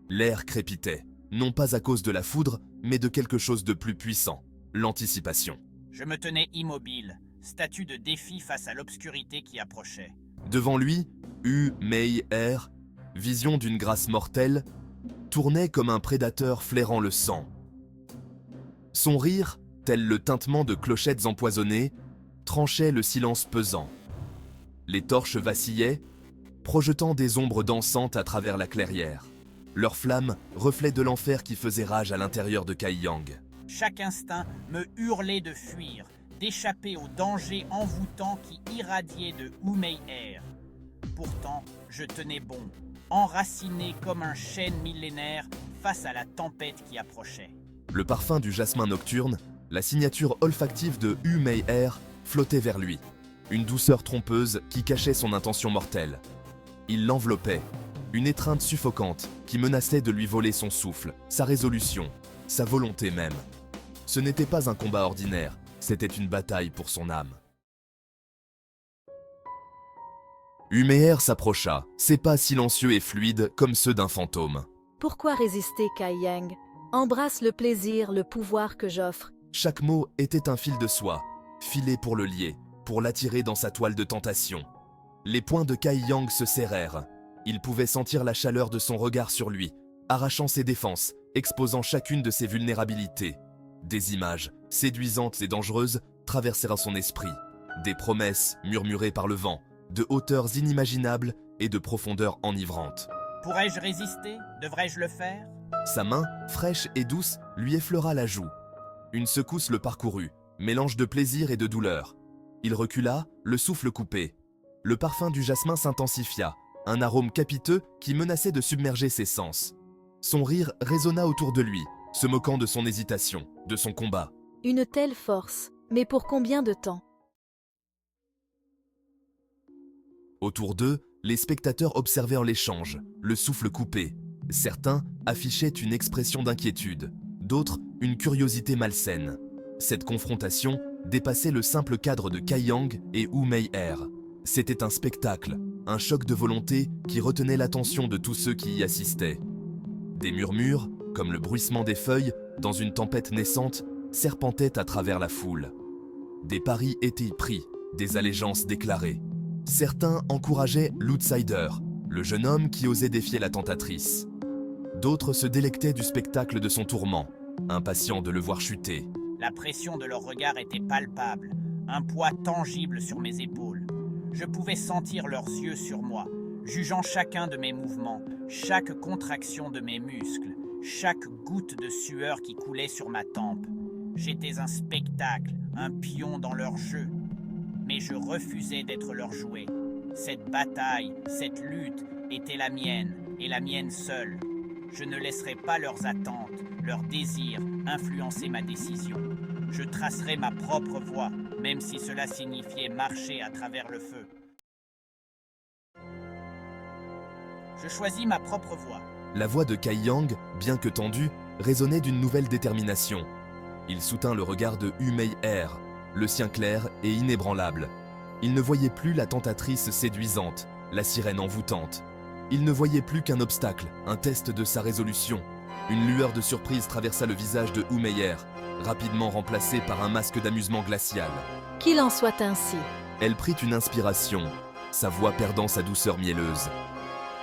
L'air crépitait, non pas à cause de la foudre, mais de quelque chose de plus puissant, l'anticipation. Je me tenais immobile, statue de défi face à l'obscurité qui approchait. Devant lui, Yu-Mei-Er, vision d'une grâce mortelle, tournait comme un prédateur flairant le sang. Son rire, tel le tintement de clochettes empoisonnées, tranchait le silence pesant. Les torches vacillaient, projetant des ombres dansantes à travers la clairière. Leurs flammes, reflets de l'enfer qui faisait rage à l'intérieur de Kaiyang. Chaque instinct me hurlait de fuir, d'échapper au danger envoûtant qui irradiait de Yu-Mei-Er. Pourtant, je tenais bon, enraciné comme un chêne millénaire face à la tempête qui approchait. Le parfum du jasmin nocturne, la signature olfactive de Yu-Mei-Er, flottait vers lui. Une douceur trompeuse qui cachait son intention mortelle. Il l'enveloppait, une étreinte suffocante qui menaçait de lui voler son souffle, sa résolution, sa volonté même. Ce n'était pas un combat ordinaire, c'était une bataille pour son âme. Yu-Mei-Er s'approcha, ses pas silencieux et fluides comme ceux d'un fantôme. Pourquoi résister, Kaiyang? Embrasse le plaisir, le pouvoir que j'offre. Chaque mot était un fil de soie, filé pour le lier, pour l'attirer dans sa toile de tentation. Les poings de Kaiyang se serrèrent. Il pouvait sentir la chaleur de son regard sur lui, arrachant ses défenses, exposant chacune de ses vulnérabilités. Des images, séduisantes et dangereuses, traversèrent son esprit. Des promesses murmurées par le vent, de hauteurs inimaginables et de profondeurs enivrantes. Pourrais-je résister? Devrais-je le faire? Sa main, fraîche et douce, lui effleura la joue. Une secousse le parcourut, mélange de plaisir et de douleur. Il recula, le souffle coupé. Le parfum du jasmin s'intensifia, un arôme capiteux qui menaçait de submerger ses sens. Son rire résonna autour de lui, se moquant de son hésitation, de son combat. Une telle force, mais pour combien de temps? Autour d'eux, les spectateurs observèrent l'échange, le souffle coupé. Certains affichaient une expression d'inquiétude, d'autres une curiosité malsaine. Cette confrontation dépassait le simple cadre de Kaiyang et Yu-Mei-Er. C'était un spectacle, un choc de volonté qui retenait l'attention de tous ceux qui y assistaient. Des murmures, comme le bruissement des feuilles dans une tempête naissante, serpentaient à travers la foule. Des paris étaient pris, des allégeances déclarées. Certains encourageaient l'outsider, le jeune homme qui osait défier la tentatrice. D'autres se délectaient du spectacle de son tourment, impatients de le voir chuter. La pression de leur regard était palpable, un poids tangible sur mes épaules. Je pouvais sentir leurs yeux sur moi, jugeant chacun de mes mouvements, chaque contraction de mes muscles, chaque goutte de sueur qui coulait sur ma tempe. J'étais un spectacle, un pion dans leur jeu. Mais je refusais d'être leur jouet. Cette bataille, cette lutte était la mienne, et la mienne seule. Je ne laisserai pas leurs attentes, leurs désirs influencer ma décision. Je tracerai ma propre voie, même si cela signifiait marcher à travers le feu. Je choisis ma propre voie. La voix de Kaiyang, bien que tendue, résonnait d'une nouvelle détermination. Il soutint le regard de Yu-Mei-Er, le sien clair et inébranlable. Il ne voyait plus la tentatrice séduisante, la sirène envoûtante. Il ne voyait plus qu'un obstacle, un test de sa résolution. Une lueur de surprise traversa le visage de Yu-Mei-Er, rapidement remplacé par un masque d'amusement glacial. Qu'il en soit ainsi. Elle prit une inspiration, sa voix perdant sa douceur mielleuse.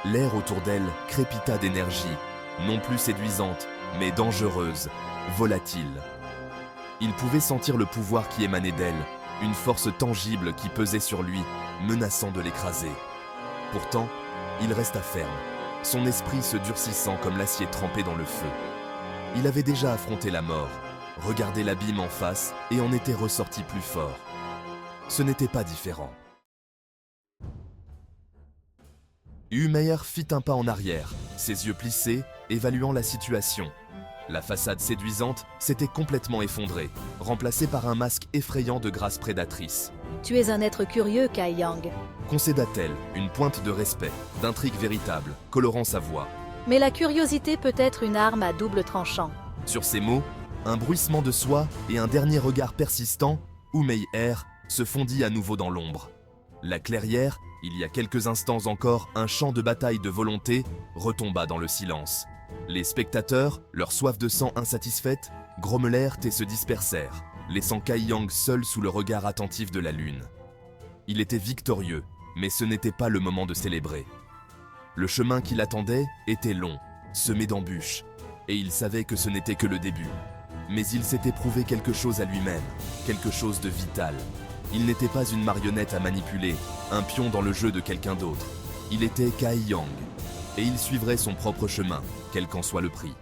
L'air autour d'elle crépita d'énergie, non plus séduisante, mais dangereuse, volatile. Il pouvait sentir le pouvoir qui émanait d'elle, une force tangible qui pesait sur lui, menaçant de l'écraser. Pourtant, il resta ferme, son esprit se durcissant comme l'acier trempé dans le feu. Il avait déjà affronté la mort, regardé l'abîme en face et en était ressorti plus fort. Ce n'était pas différent. Yu-Mei-Er fit un pas en arrière, ses yeux plissés, évaluant la situation. La façade séduisante s'était complètement effondrée, remplacée par un masque effrayant de grâce prédatrice. Tu es un être curieux, Kaiyang. Concéda-t-elle, une pointe de respect, d'intrigue véritable, colorant sa voix. Mais la curiosité peut être une arme à double tranchant. Sur ces mots, un bruissement de soie et un dernier regard persistant, Yu-Mei-Er se fondit à nouveau dans l'ombre. La clairière, il y a quelques instants encore un champ de bataille de volonté, retomba dans le silence. Les spectateurs, leur soif de sang insatisfaite, grommelèrent et se dispersèrent, laissant Kai Yang seul sous le regard attentif de la lune. Il était victorieux, mais ce n'était pas le moment de célébrer. Le chemin qui l'attendait était long, semé d'embûches, et il savait que ce n'était que le début. Mais il s'était prouvé quelque chose à lui-même, quelque chose de vital. Il n'était pas une marionnette à manipuler, un pion dans le jeu de quelqu'un d'autre. Il était Kai Yang, et il suivrait son propre chemin, quel qu'en soit le prix.